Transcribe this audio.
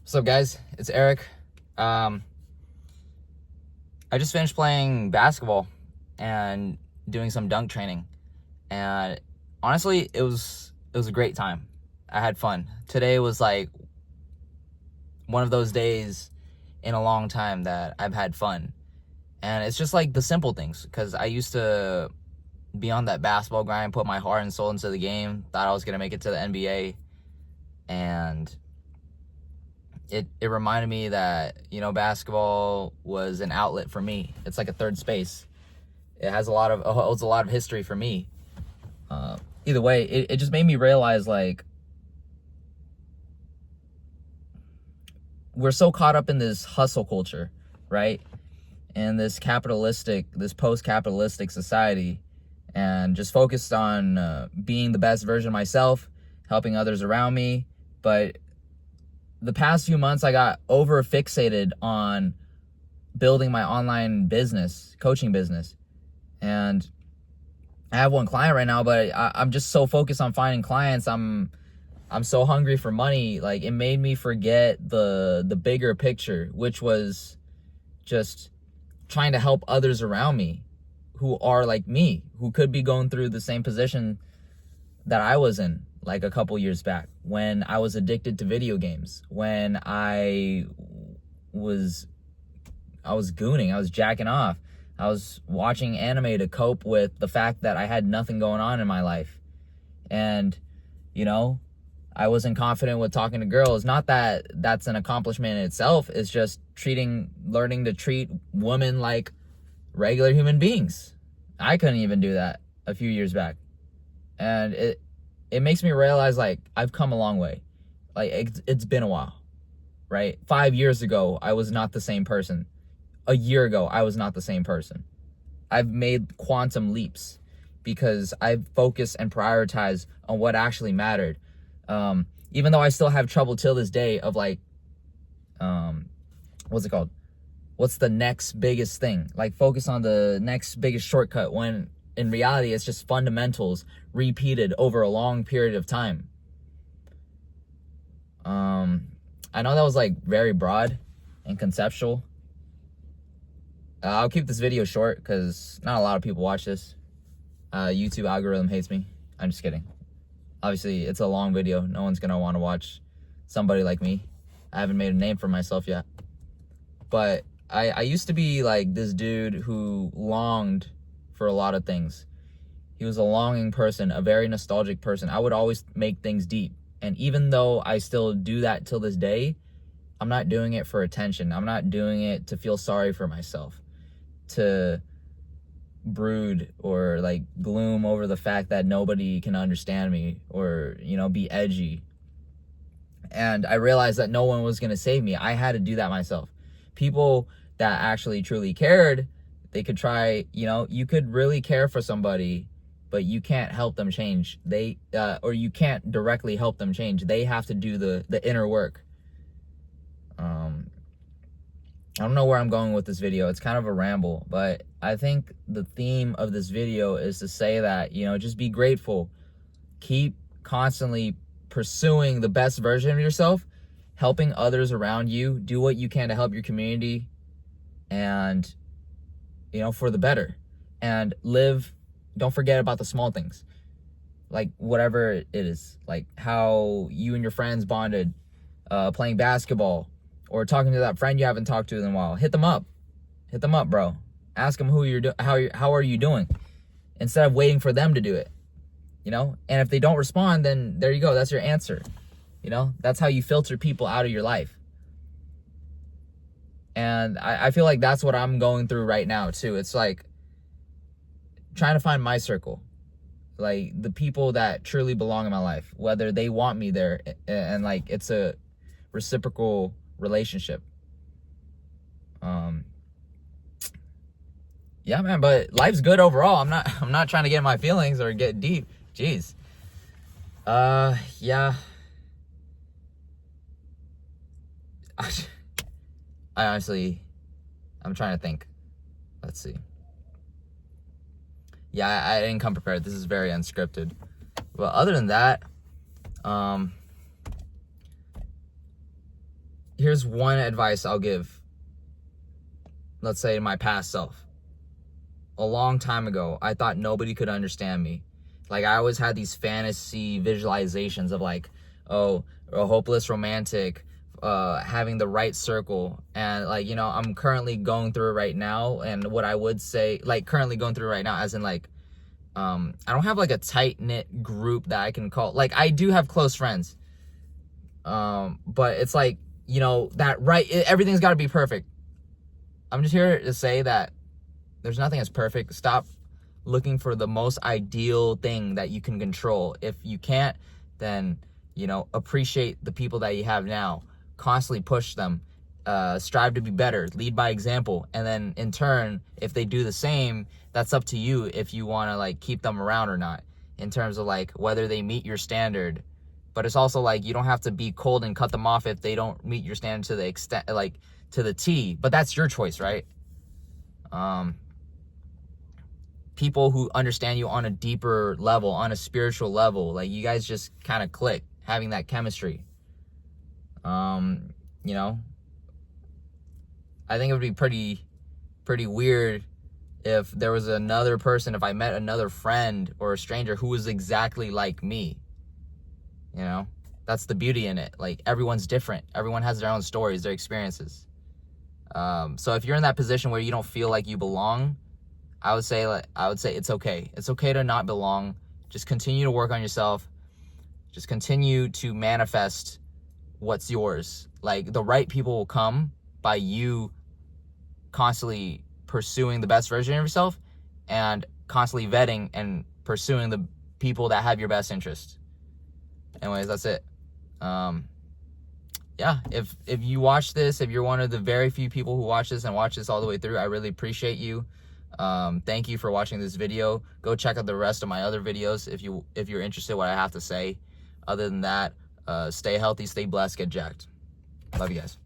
What's up, guys? It's Eric. I just finished playing basketball and doing some dunk training, and honestly, it was a great time. I had fun. Today was like one of those days in a long time that I've had fun, and it's just like the simple things. Because I used to be on that basketball grind, put my heart and soul into the game, thought I was gonna make it to the NBA, and it reminded me that, basketball was an outlet for me. It's like a third space. It holds a lot of history for me. Either way, it just made me realize, like, we're so caught up in this hustle culture, right? And this post-capitalistic society, and just focused on being the best version of myself, helping others around me. But the past few months, I got over fixated on building my online business, coaching business. And I have one client right now, but I'm just so focused on finding clients. I'm so hungry for money. Like, it made me forget the bigger picture, which was just trying to help others around me who are like me, who could be going through the same position that I was in, like a couple years back, when I was addicted to video games, when I was gooning, I was jacking off, I was watching anime to cope with the fact that I had nothing going on in my life. And, I wasn't confident with talking to girls. Not that that's an accomplishment in itself. It's just learning to treat women like regular human beings. I couldn't even do that a few years back. And it makes me realize, like, I've come a long way. Like, it's been a while, right? 5 years ago, I was not the same person. A year ago, I was not the same person. I've made quantum leaps because I've focused and prioritized on what actually mattered. Even though I still have trouble till this day of, like, what's it called? What's the next biggest thing? Like, focus on the next biggest shortcut, when in reality, it's just fundamentals repeated over a long period of time. I know that was, like, very broad and conceptual. I'll keep this video short because not a lot of people watch this. YouTube algorithm hates me. I'm just kidding. Obviously, it's a long video. No one's going to want to watch somebody like me. I haven't made a name for myself yet. But I used to be like this dude who longed for a lot of things. He was a longing person, a very nostalgic person. I would always make things deep. And even though I still do that till this day, I'm not doing it for attention. I'm not doing it to feel sorry for myself, to brood or, like, gloom over the fact that nobody can understand me, or, be edgy. And I realized that no one was going to save me. I had to do that myself. People that actually truly cared, they could try, you could really care for somebody, but you can't help them change. Or you can't directly help them change. They have to do the inner work. I don't know where I'm going with this video. It's kind of a ramble, but I think the theme of this video is to say that, just be grateful. Keep constantly pursuing the best version of yourself, helping others around you, do what you can to help your community, and, for the better. And don't forget about the small things, like whatever it is, like how you and your friends bonded, playing basketball, or talking to that friend you haven't talked to in a while. Hit them up, bro. Ask them how are you doing, instead of waiting for them to do it. And if they don't respond, then there you go. That's your answer. That's how you filter people out of your life. And I feel like that's what I'm going through right now too. It's like trying to find my circle, like the people that truly belong in my life, whether they want me there, and like it's a reciprocal relationship. Yeah, man, but life's good overall. I'm not trying to get in my feelings or get deep. Jeez. Yeah. I'm trying to think. Let's see. Yeah, I didn't come prepared. This is very unscripted. But other than that, here's one advice I'll give, let's say my past self. A long time ago, I thought nobody could understand me. Like, I always had these fantasy visualizations of like, oh, a hopeless romantic, having the right circle. And like, you know, I'm currently going through it right now. And what I would say, like, currently going through it right now, as in like, I don't have like a tight knit group that I can call. Like, I do have close friends. But it's like, you know, that everything's got to be perfect. I'm just here to say that there's nothing as perfect. Stop looking for the most ideal thing that you can control. If you can't, then, you know, appreciate the people that you have now. Constantly push them. Strive to be better. Lead by example. And then in turn, if they do the same, that's up to you if you want to like keep them around or not, in terms of like whether they meet your standard. But it's also like, you don't have to be cold and cut them off if they don't meet your standard to the extent, like to the T. But that's your choice, right? People who understand you on a deeper level, on a spiritual level, like you guys just kind of click, having that chemistry. You know, I think it would be pretty weird if there was another person, if I met another friend or a stranger who was exactly like me. You know, that's the beauty in it. Like, everyone's different. Everyone has their own stories, their experiences. So if you're in that position where you don't feel like you belong, I would say it's okay. It's okay to not belong. Just continue to work on yourself. Just continue to manifest what's yours. Like, the right people will come by you constantly pursuing the best version of yourself and constantly vetting and pursuing the people that have your best interest. Anyways, that's it. Yeah, if you watch this, if you're one of the very few people who watch this and watch this all the way through, I really appreciate you. Thank you for watching this video. Go check out the rest of my other videos if you're interested in what I have to say. Other than that, stay healthy, stay blessed, get jacked. Love you guys.